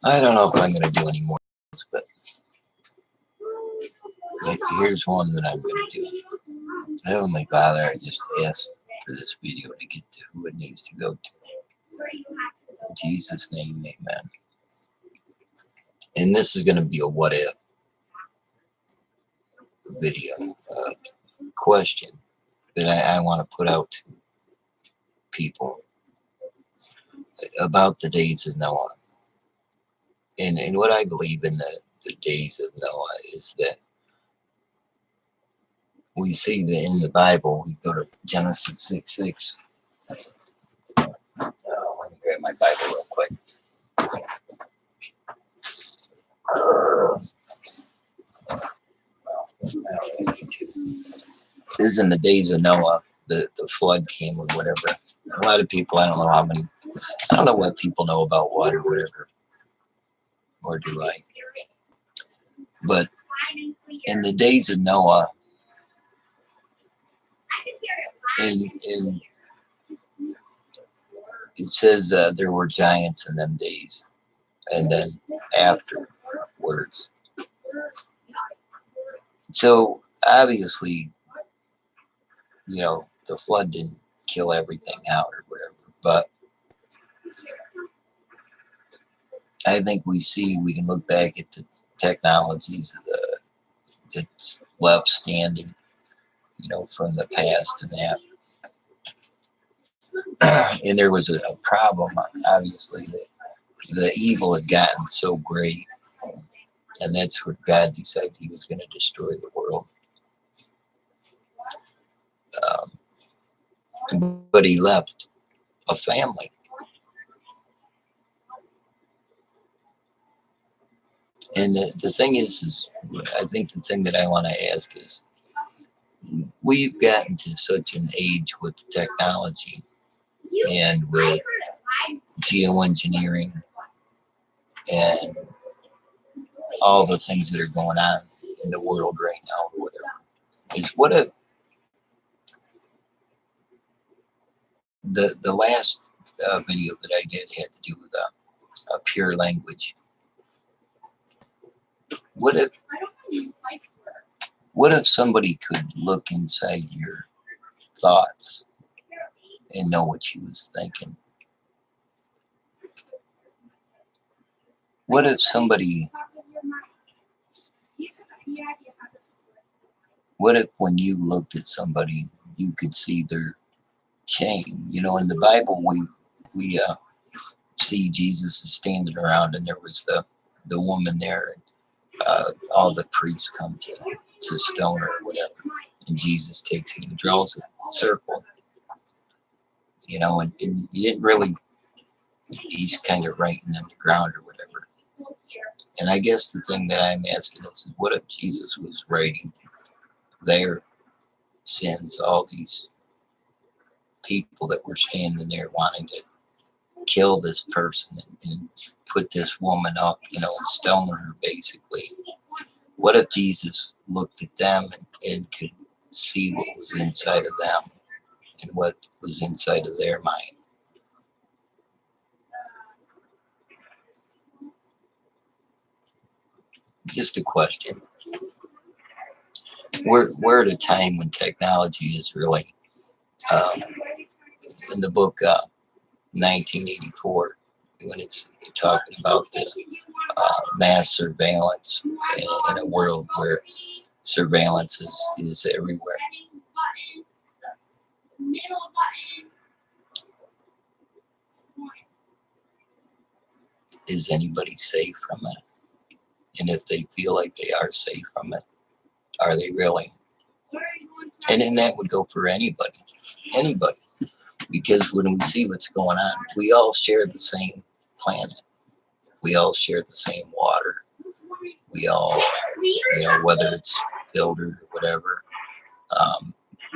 I don't know if I'm going to do any more, but here's one that I'm going to do. Heavenly Father, I just ask for this video to get to who it needs to go to. In Jesus' name, amen. And this is going to be a what if video, question that I want to put out to people about the days of Noah. And what I believe in the days of Noah is that we see that in the Bible, we go to Genesis 6:6. Oh, let me grab my Bible real quick. This is in the days of Noah, the flood came or whatever. A lot of people, I don't know what people know about water, whatever, or do I? But in the days of Noah, in it says there were giants in them days, and then afterwards. So obviously, the flood didn't kill everything out or whatever, but I think we can look back at the technologies that's left standing, from the past and that. And there was a problem, obviously, that the evil had gotten so great, and that's where God decided he was going to destroy the world. But he left a family. And the thing is I think the thing that I want to ask is, we've gotten to such an age with technology and with geoengineering and all the things that are going on in the world right now, or whatever, is what if the last video that I did had to do with a pure language. What if somebody could look inside your thoughts and know what you was thinking? What if when you looked at somebody, you could see their shame? In the Bible, we see Jesus is standing around, and there was the woman there, and all the priests come to stone her or whatever, and Jesus takes it and draws a circle, and you didn't really, he's kind of writing in the ground or whatever. And I guess the thing that I'm asking is, what if Jesus was writing their sins, all these people that were standing there wanting to kill this person and put this woman up, and stone her basically. What if Jesus looked at them and could see what was inside of them and what was inside of their mind? Just a question. We're at a time when technology is really, in the book 1984, when it's talking about the mass surveillance in a world where surveillance is everywhere. Is anybody safe from it? And if they feel like they are safe from it, are they really? And then that would go for anybody, because when we see what's going on, we all share the same planet. We all share the same water. We all, whether it's filtered or whatever,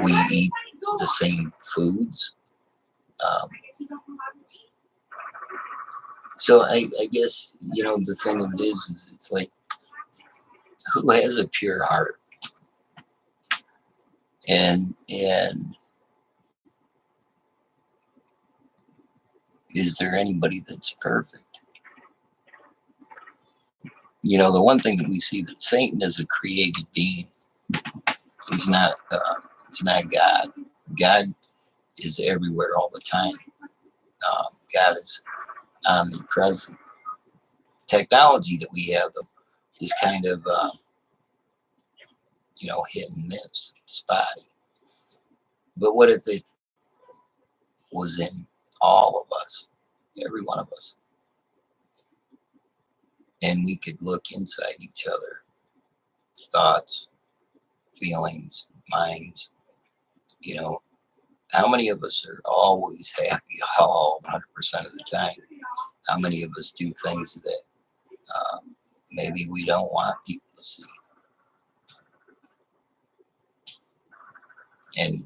we eat the same foods. So I guess, the thing of it is it's like, who has a pure heart? And is there anybody that's perfect? You know, the one thing that we see that Satan is a created being. He's not. It's not God. God is everywhere all the time. God is omnipresent. Technology that we have is kind of hit and miss, spotty. But what if it was in all of us, every one of us, and we could look inside each other, thoughts, feelings, minds? How many of us are always happy all 100% of the time? How many of us do things that maybe we don't want people to see? And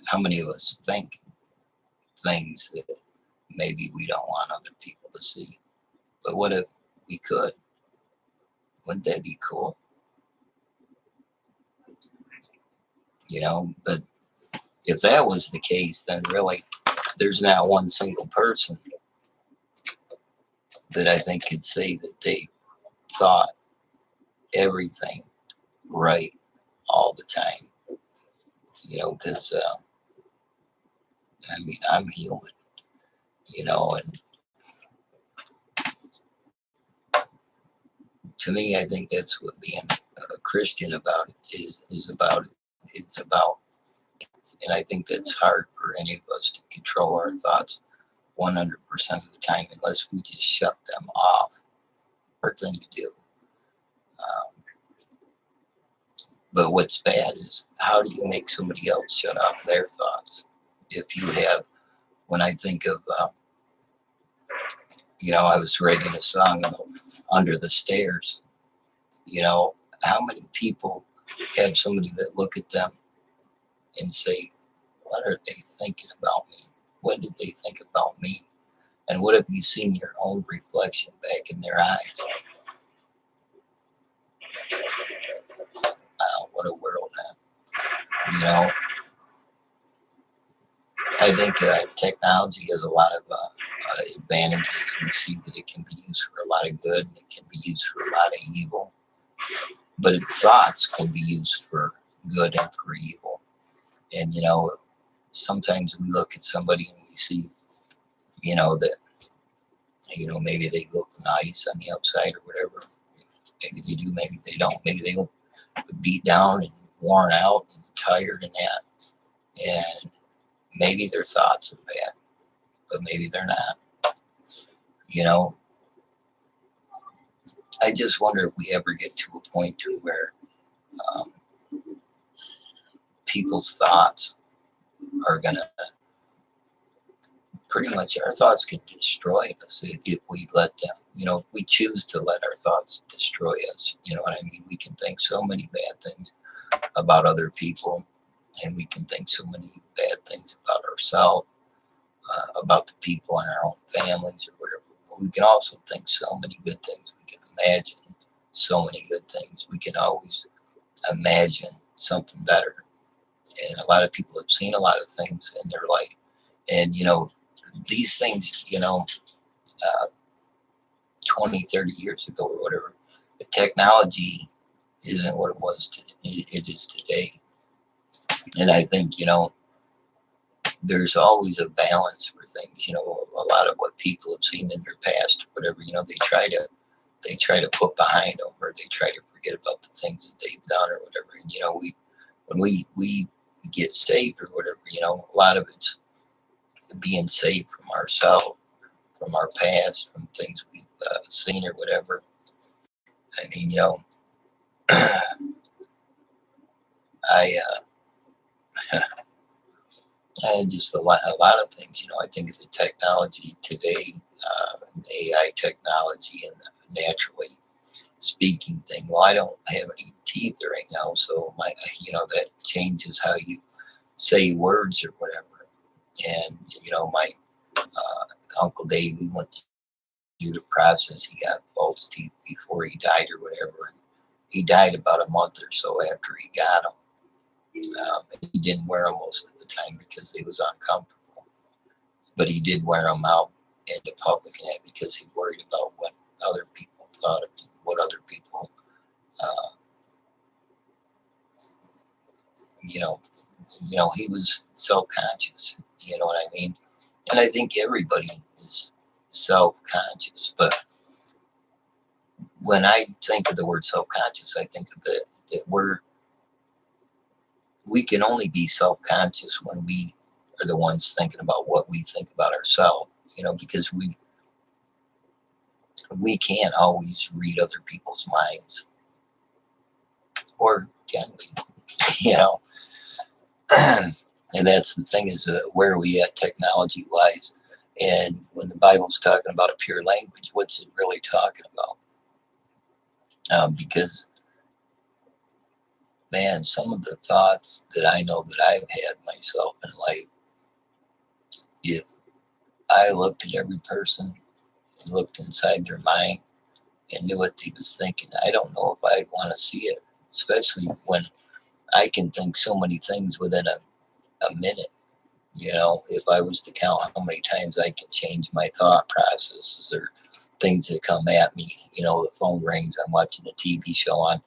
how many of us think things that maybe we don't want other people to see? But what if we could? Wouldn't that be cool? But if that was the case, then really there's not one single person that I think could say that they thought everything right all the time. Because I'm human, and to me, I think that's what being a Christian about it is about. It's about, and I think that's hard for any of us to control our thoughts 100% of the time unless we just shut them off. Hard thing to do. But what's bad is how do you make somebody else shut off their thoughts? If you have, when I think of, I was writing a song about Under the Stairs. How many people have somebody that look at them and say, what are they thinking about me? What did they think about me? And what have you seen your own reflection back in their eyes? What a world, man. I think technology has a lot of advantages. We see that it can be used for a lot of good and it can be used for a lot of evil. But thoughts can be used for good and for evil. And, sometimes we look at somebody and we see, that, maybe they look nice on the outside or whatever. Maybe they do, maybe they don't. Maybe they look beat down and worn out and tired and that. And maybe their thoughts are bad, but maybe they're not. I just wonder if we ever get to a point to where people's thoughts are going to pretty much, our thoughts can destroy us if we let them, if we choose to let our thoughts destroy us. You know what I mean? We can think so many bad things about other people, and we can think so many bad things about ourselves, about the people in our own families or whatever. But we can also think so many good things. We can imagine so many good things. We can always imagine something better. And a lot of people have seen a lot of things in their life. And, these things, 20, 30 years ago or whatever, the technology isn't what it is today. And I think, there's always a balance for things. A lot of what people have seen in their past, or whatever, they try to put behind them, or they try to forget about the things that they've done or whatever. And, when we get saved or whatever, a lot of it's being saved from ourselves, from our past, from things we've seen or whatever. I mean, I just a lot of things. I think of the technology today, AI technology, and the naturally speaking thing. Well, I don't have any teeth right now, so that changes how you say words or whatever. And my Uncle Dave, we went through the process. He got false teeth before he died or whatever. And he died about a month or so after he got them. He didn't wear them most of the time because they was uncomfortable. But he did wear them out in the public and that because he worried about what other people thought of him. what other people, uh, you know, he was self-conscious. You know what I mean? And I think everybody is self-conscious. But when I think of the word self-conscious, I think of that we can only be self-conscious when we are the ones thinking about what we think about ourselves. Because we can't always read other people's minds, or can we? You know, and that's the thing is, where are we at technology wise? And when the Bible's talking about a pure language, what's it really talking about? Because, man, some of the thoughts that I know that I've had myself in life, if I looked at every person and looked inside their mind and knew what they was thinking, I don't know if I'd want to see it, especially when I can think so many things within a minute. If I was to count how many times I can change my thought processes or things that come at me, the phone rings, I'm watching a TV show on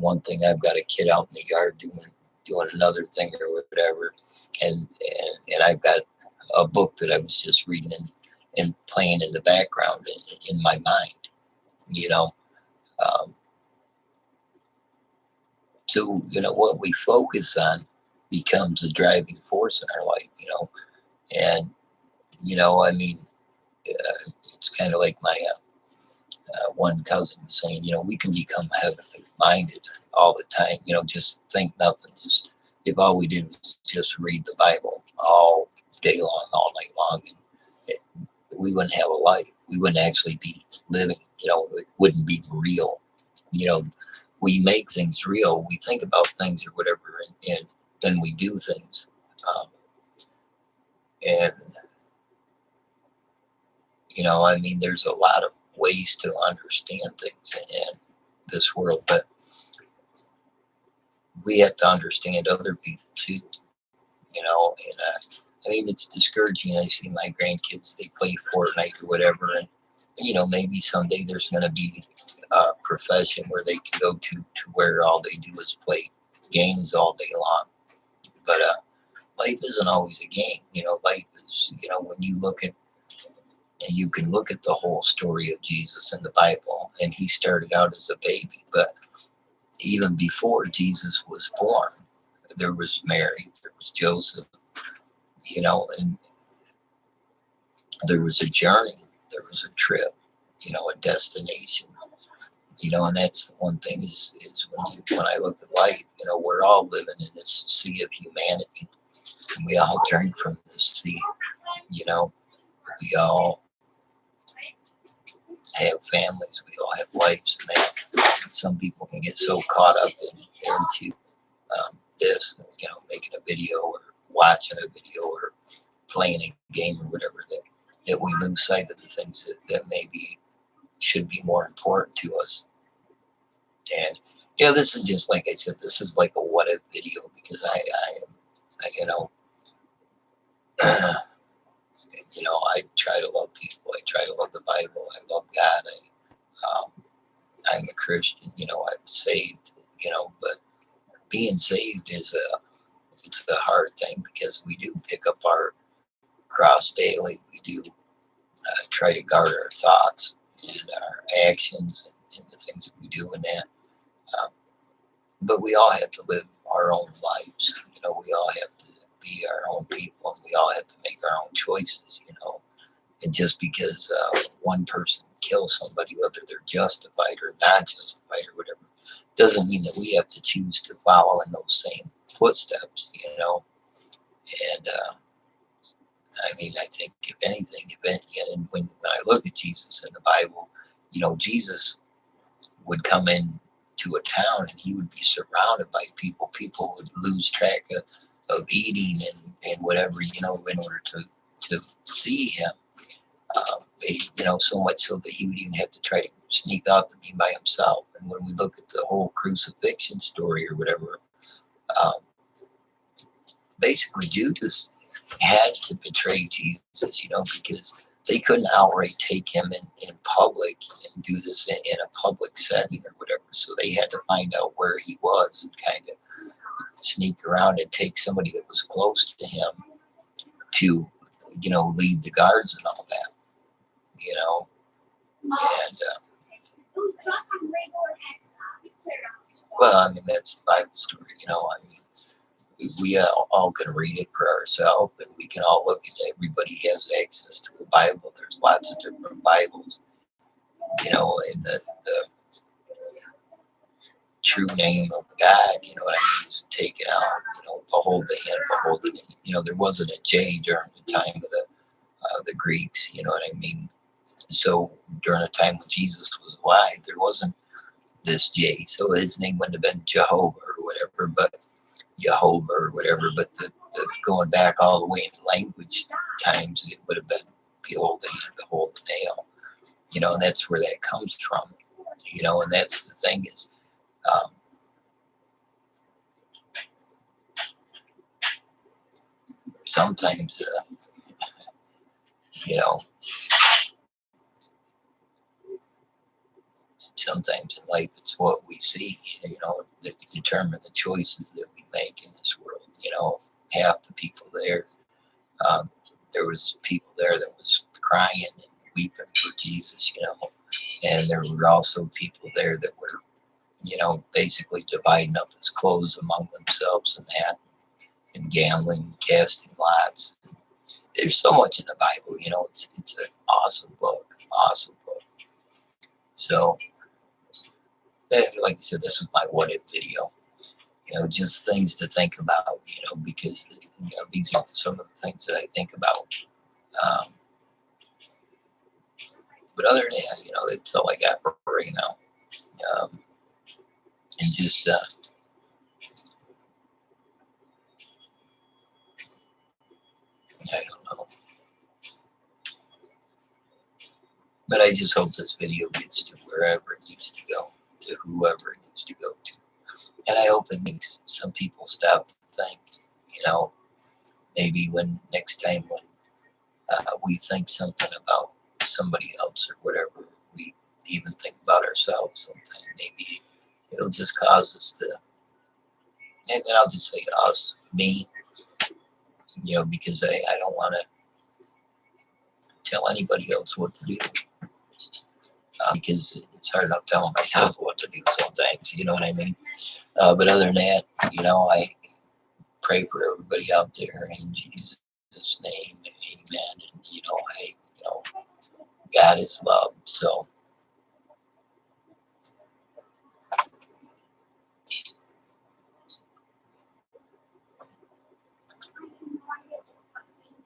one thing, I've got a kid out in the yard doing another thing or whatever, and I've got a book that I was just reading and playing in the background in my mind, you know. Um, so what we focus on becomes a driving force in our life, and I mean, it's kind of like my one cousin was saying, we can become heavenly minded all the time, just think nothing. Just if all we did was just read the Bible all day long, all night long, and we wouldn't have a life. We wouldn't actually be living, it wouldn't be real. You know, we make things real. We think about things or whatever, and then we do things. And I mean, there's a lot of ways to understand things in this world, but we have to understand other people too, and I mean, it's discouraging. I see my grandkids, they play Fortnite or whatever, and maybe someday there's going to be a profession where they can go to where all they do is play games all day long. But life isn't always a game. Life is, when you look at, and you can look at the whole story of Jesus in the Bible, and he started out as a baby, but even before Jesus was born, there was Mary, there was Joseph, and there was a journey, there was a trip, a destination, and that's the one thing is when I look at life, we're all living in this sea of humanity, and we all drink from this sea, we all have families, we all have lives, and some people can get so caught up into this, making a video or watching a video or playing a game or whatever, that we lose sight of the things that maybe should be more important to us. And this is just like I said, this is like a what if video, because I I try to love people. I try to love the Bible. I love God. I'm a Christian. I'm saved. But being saved it's a hard thing, because we do pick up our cross daily. We do try to guard our thoughts and our actions and the things that we do in that. Um, but we all have to live our own lives. We all have to be our own people, and we all have to make our own choices. And just because one person kills somebody, whether they're justified or not justified or whatever, doesn't mean that we have to choose to follow in those same footsteps. And I mean, I think if anything, and when I look at Jesus in the Bible, Jesus would come in to a town and he would be surrounded by people. People would lose track of eating and whatever, in order to see him. So much so that he would even have to try to sneak out to be by himself. And when we look at the whole crucifixion story or whatever, um, basically Judas had to betray Jesus, because they couldn't outright take him in public and do this in a public setting or whatever. So they had to find out where he was and kind of sneak around and take somebody that was close to him to, lead the guards and all that, and well, I mean, that's the Bible story, I mean, we all can read it for ourselves, and we can all look at it. Everybody has access to a Bible. There's lots of different Bibles, and the true name of God, what I mean, is take it out, behold the hand, behold the knee. There wasn't a J during the time of the Greeks, you know what I mean? So during the time when Jesus was alive, there wasn't this J. So his name wouldn't have been Jehovah or whatever, but Jehovah or whatever. But the going back all the way in language times, it would have been behold the hand, behold the nail. And that's where that comes from. And that's the thing is, sometimes, sometimes in life it's what we see, that determine the choices that we make in this world. Half the people there, there was people there that was crying and weeping for Jesus, and there were also people there that were, basically dividing up his clothes among themselves and that, and gambling, casting lots. There's so much in the Bible, it's an awesome book. So, like I said, this was my what if video. Just things to think about, because these are some of the things that I think about. But other than that, that's all I got for right now. And just I don't know. But I just hope this video gets to wherever it needs to go, to whoever it needs to go to. And I hope it makes some people stop to think, maybe when next time when we think something about somebody else or whatever, we even think about ourselves sometime. Maybe it'll just cause us to, and I'll just say us, me, because I don't want to tell anybody else what to do. Because it's hard enough telling myself what to do sometimes, you know what I mean? But other than that, I pray for everybody out there in Jesus' name, amen. And, God is love. So